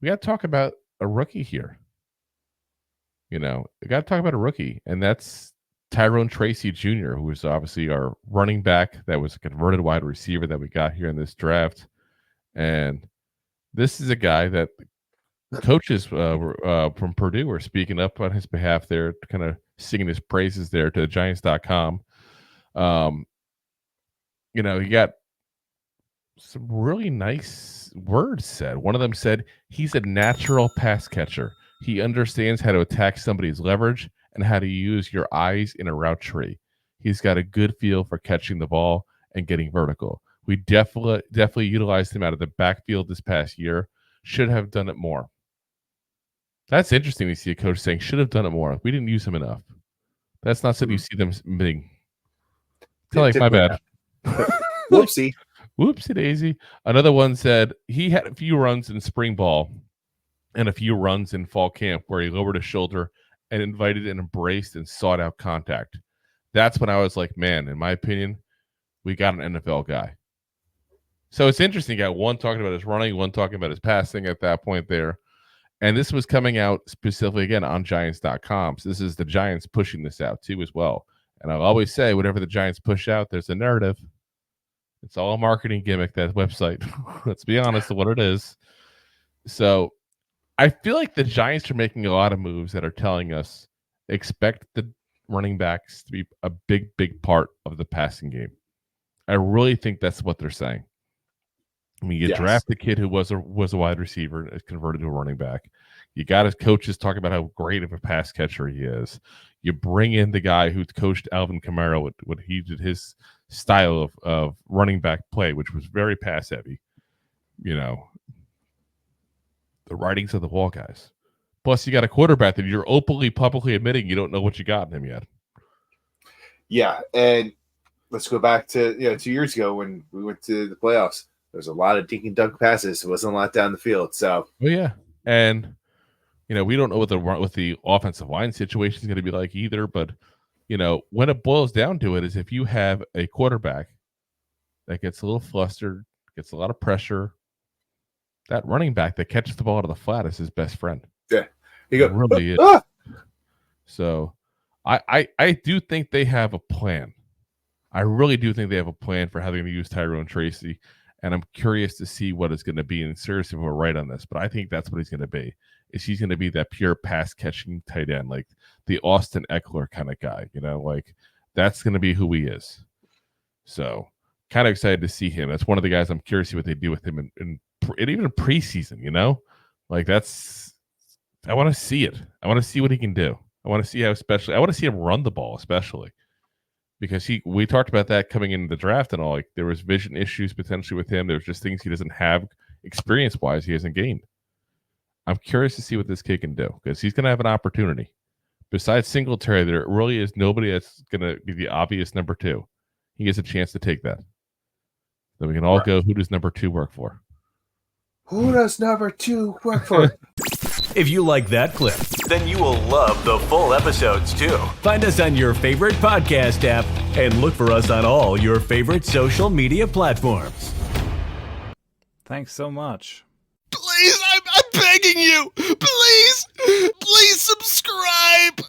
we got to talk about a rookie here. We got to talk about a rookie, and that's Tyrone Tracy Jr., who is obviously our running back that was a converted wide receiver that we got here in this draft. And this is a guy that coaches from Perdue were speaking up on his behalf there, kind of singing his praises there to Giants.com. He got some really nice words said. One of them said, he's a natural pass catcher. He understands how to attack somebody's leverage and how to use your eyes in a route tree. He's got a good feel for catching the ball and getting vertical. We definitely utilized him out of the backfield this past year. Should have done it more. That's interesting to see a coach saying, should have done it more. We didn't use him enough. That's not something you see them being. Like, my bad. Whoopsie. Whoopsie daisy. Another one said he had a few runs in spring ball and a few runs in fall camp where he lowered his shoulder and invited and embraced and sought out contact. That's when I was like, man, in my opinion, we got an NFL guy. So it's interesting. You got one talking about his running, one talking about his passing at that point there. And this was coming out specifically, again, on Giants.com. So this is the Giants pushing this out, too, as well. And I'll always say, whatever the Giants push out, there's a narrative. It's all a marketing gimmick, that website. Let's be honest with what it is. So I feel like the Giants are making a lot of moves that are telling us expect the running backs to be a big, big part of the passing game. I really think that's what they're saying. I mean, you draft a kid who was a wide receiver and is converted to a running back. You got his coaches talking about how great of a pass catcher he is. You bring in the guy who coached Alvin Kamara when he did his style of running back play, which was very pass heavy. The writings of the wall guys. Plus, you got a quarterback that you're openly, publicly admitting you don't know what you got in him yet. Yeah, and let's go back to 2 years ago when we went to the playoffs. There's a lot of dink and dunk passes. It wasn't a lot down the field. So, and we don't know what the offensive line situation is going to be like either. But when it boils down to it, is if you have a quarterback that gets a little flustered, gets a lot of pressure, that running back that catches the ball out of the flat is his best friend. Yeah, he goes, really is. So, I do think they have a plan. I really do think they have a plan for how they're going to use Tyrone Tracy. And I'm curious to see what it's going to be. And seriously, we're right on this, but I think that's what he's going to be. Is he's going to be that pure pass catching tight end, like the Austin Eckler kind of guy, like that's going to be who he is. So kind of excited to see him. That's one of the guys I'm curious to see what they do with him in even in preseason, like I want to see it. I want to see what he can do. I want to see I want to see him run the ball, especially. Because we talked about that coming into the draft and all. Like there was vision issues potentially with him. There's just things he doesn't have experience-wise he hasn't gained. I'm curious to see what this kid can do because he's going to have an opportunity. Besides Singletary, there really is nobody that's going to be the obvious number two. He gets a chance to take that. Then we can all go, who does number two work for? Who does number two work for? If you like that clip, then you will love the full episodes too. Find us on your favorite podcast app and look for us on all your favorite social media platforms. Thanks so much. Please, I'm begging you. Please subscribe.